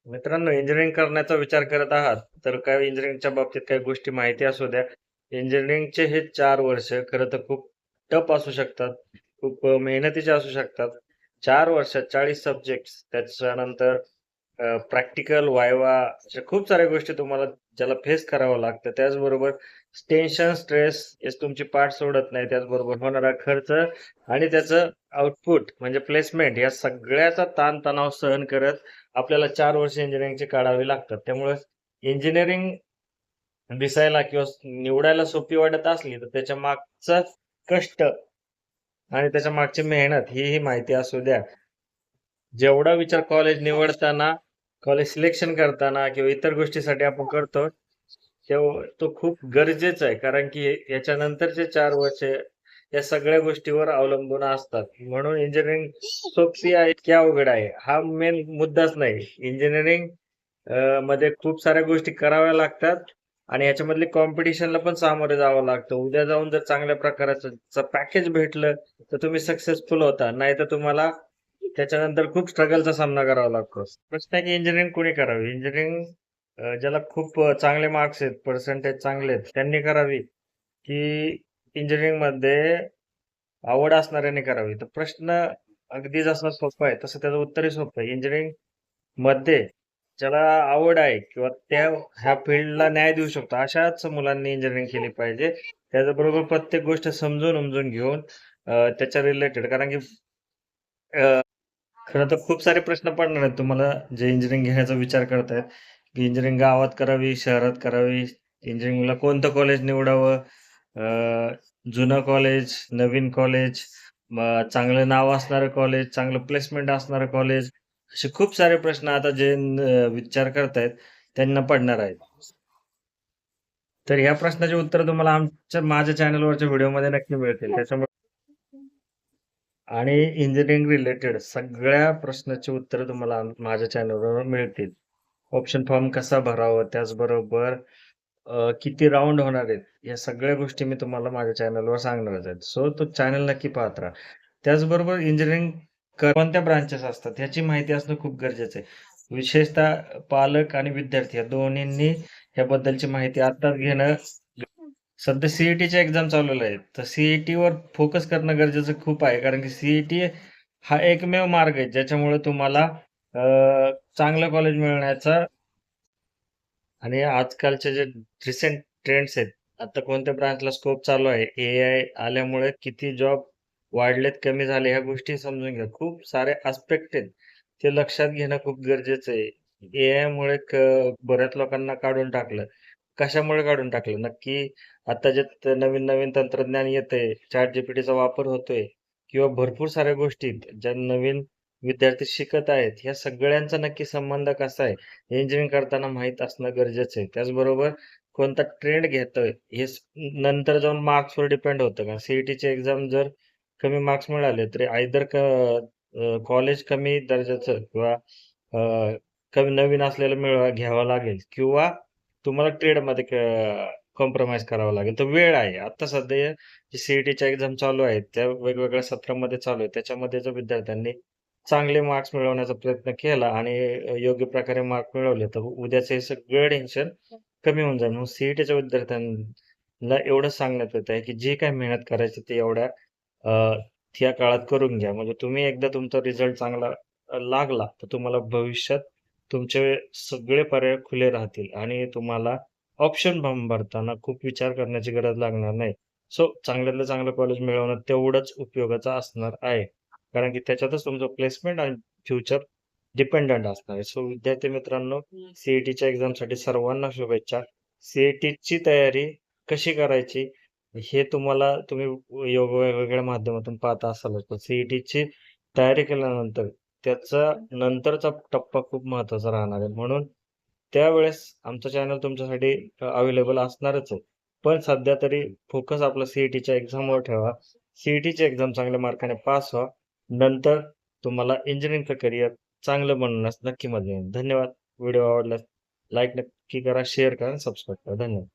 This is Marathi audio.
मित्रांनो, इंजिनिअरिंग करण्याचा विचार करत आहात, तर काही इंजिनिअरिंगच्या बाबतीत काही गोष्टी माहिती असू द्या. इंजिनिअरिंगचे हे 4 वर्ष खरं तर खूप टफ असू शकतात, खूप मेहनतीचे असू शकतात. 4 वर्षात 40 सब्जेक्ट्स, त्याच्यानंतर प्रॅक्टिकल, वायवा अशा खूप साऱ्या गोष्टी तुम्हाला ज्याला फेस करावं लागतं. त्याचबरोबर टेन्शन, स्ट्रेस हेच तुमची पाठ सोडत नाही. त्याचबरोबर होणारा खर्च आणि त्याचं आउटपुट म्हणजे प्लेसमेंट या सगळ्याचा ताणतणाव सहन करत आपल्याला 4 वर्ष इंजिनिअरिंगची काढावी लागतात. त्यामुळे इंजिनिअरिंग दिसायला किंवा निवडायला सोपी वाटत असली, तर त्याच्या मागचं कष्ट आणि त्याच्या मागची मेहनत ही माहिती असू द्या. जेवढा विचार कॉलेज निवडताना, कॉलेज सिलेक्शन करताना किंवा इतर गोष्टीसाठी आपण करतो, तो खूप गरजेचा आहे. कारण की याच्यानंतरचे 4 वर्ष या सगळ्या गोष्टीवर अवलंबून असतात. म्हणून इंजिनिअरिंग सोपी आहे की अवघड आहे, हा मेन मुद्दाच नाही. इंजिनिअरिंग मध्ये खूप साऱ्या गोष्टी कराव्या लागतात आणि ह्याच्यामधली कॉम्पिटिशनला पण सामोरे जावं लागतं. उद्या जाऊन जर चांगल्या प्रकारचं पॅकेज भेटलं, तर तुम्ही सक्सेसफुल होता. नाहीतर तुम्हाला त्याच्यानंतर खूप स्ट्रगलचा सामना करावा लागतो. प्रश्न आहे की इंजिनिअरिंग कोणी करावी? इंजिनिअरिंग ज्याला खूप चांगले मार्क्स आहेत, पर्सेंटेज चांगले आहेत, त्यांनी करावी की इंजिनिअरिंगमध्ये आवड असणाऱ्यांनी करावी? तर प्रश्न अगदी जसा सोपा आहे, तसं त्याचं उत्तरही सोपं आहे. इंजिनिअरिंगमध्ये ज्याला आवड आहे किंवा ह्या फील्डला न्याय देऊ शकतो, अशाच मुलांनी इंजिनिअरिंग केली पाहिजे. त्याचबरोबर प्रत्येक गोष्ट समजून-उमजून घेऊन त्याच्या रिलेटेड कारण की खरं तर खूप सारे प्रश्न पडणार आहेत तुम्हाला जे इंजिनिअरिंग घेण्याचा विचार करतायत, की इंजिनिअरिंग गावात करावी, शहरात करावी, इंजिनिअरिंगला कोणतं कॉलेज निवडावं, जुनं कॉलेज, नवीन कॉलेज, मग चांगलं नाव असणारं कॉलेज, चांगलं प्लेसमेंट असणारं कॉलेज, असे खूप सारे प्रश्न आता जे विचार करतायत त्यांना पडणार आहेत. तर ह्या प्रश्नाची उत्तरं तुम्हाला माझ्या चॅनलवरच्या व्हिडिओमध्ये नक्की मिळतील. त्याच्यामुळे आणि इंजिनिअरिंग रिलेटेड सगळ्या प्रश्नाची उत्तरं तुम्हाला माझ्या चॅनलवर मिळतील. ऑप्शन फॉर्म कसा भरावा, त्याचबरोबर किती राउंड होणार आहेत, या सगळ्या गोष्टी मी तुम्हाला माझ्या चॅनलवर सांगणारच आहेत. सो तो चॅनल नक्की पाहत राहा. त्याचबरोबर इंजिनिअरिंग कोणत्या ब्रांचेस असतात ह्याची माहिती असणं खूप गरजेचं आहे. विशेषतः पालक आणि विद्यार्थी या दोन्हींनी ह्याबद्दलची माहिती आत्ताच घेणं सध्या सीईटीच्या एक्झाम चालू आहेत. तर सीईटीवर फोकस करणं गरजेचं खूप आहे. कारण की सीईटी हा एकमेव मार्ग आहे, ज्याच्यामुळे तुम्हाला चांगलं कॉलेज मिळण्याचा आणि आजकालचे जे रिसेंट ट्रेंड्स आहेत, आता कोणत्या ब्रांचला स्कोप चालू आहे, एआय आल्यामुळे किती जॉब वाढलेत, कमी झाले, ह्या गोष्टी समजून घ्या. खूप सारे आस्पेक्ट आहेत, ते लक्षात घेणं खूप गरजेचं आहे. एआयमुळे बऱ्याच लोकांना काढून टाकलं. कशामुळे काढून टाकलं? नक्की आता जे नवीन-नवीन तंत्रज्ञान येतंय, ChatGPTचा वापर होतोय किंवा भरपूर साऱ्या गोष्टी ज्या नवीन विद्यार्थी शिकत आहेत, ह्या सगळ्यांचा नक्की संबंध कसा आहे? इंजिनिअरिंग करताना माहीत असणं गरजेचं आहे. त्याचबरोबर कोणता ट्रेंड घेतोय हे नंतर जाऊन मार्क्सवर डिपेंड होतं. कारण सीईटीची एक्झाम जर कमी मार्क्स मिळाले, तर आयदर कॉलेज कमी दर्जाचं किंवा कमी नवीन असलेलं घ्यावं लागेल किंवा तुम्हाला ट्रेडमध्ये कॉम्प्रोमाईज करावं लागेल. तर वेळ आहे. आता सध्या जी सीईटीच्या एक्झाम चालू आहेत, त्या वेगवेगळ्या सत्रामध्ये चालू आहेत. त्याच्यामध्ये जर विद्यार्थ्यांनी चांगले मार्क्स मिळवण्याचा प्रयत्न केला आणि योग्य प्रकारे मार्क मिळवले, तर उद्याचं हे सगळं टेन्शन कमी होऊन जाईल. मग सीईटीच्या विद्यार्थ्यांना एवढंच सांगण्यात येत आहे, की जी काही मेहनत करायची ती एवढ्या अ, त्या काळात करून घ्या. म्हणजे तुम्ही एकदा तुमचा रिझल्ट चांगला लागला, तर तुम्हाला भविष्यात तुमचे सगळे पर्याय खुले राहतील आणि तुम्हाला ऑप्शन फॉर्म भरताना खूप विचार करण्याची गरज लागणार नाही. सो चांगल्यातलं चांगलं कॉलेज मिळवणं तेवढंच उपयोगाचं असणार आहे. कारण की त्याच्यातच तुमचं प्लेसमेंट आणि फ्युचर डिपेंडंट असणार आहे. सो विद्यार्थी मित्रांनो, सीईटीच्या एक्झामसाठी सर्वांना शुभेच्छा. सीईटीची तयारी कशी करायची हे तुम्ही वेगवेगळ्या माध्यमातून पाहत असालच. पण सीईटीची तयारी केल्यानंतर त्याचा नंतरचा टप्पा खूप महत्त्वाचा राहणार आहे. म्हणून त्यावेळेस आमचं चॅनल तुमच्यासाठी अवेलेबल असणारच आहे. पण सध्या तरी फोकस आपला सीईटीच्या एक्झामवर ठेवा. सीईटीची एक्झाम चांगल्या मार्काने पास व्हा. नंतर तुम्हाला इंजिनिअरिंगचं करिअर चांगलं बनवण्यास नक्की मदत मिळेल. धन्यवाद. व्हिडिओ आवडल्यास लाईक नक्की करा, शेअर करा, सबस्क्राईब करा. धन्यवाद.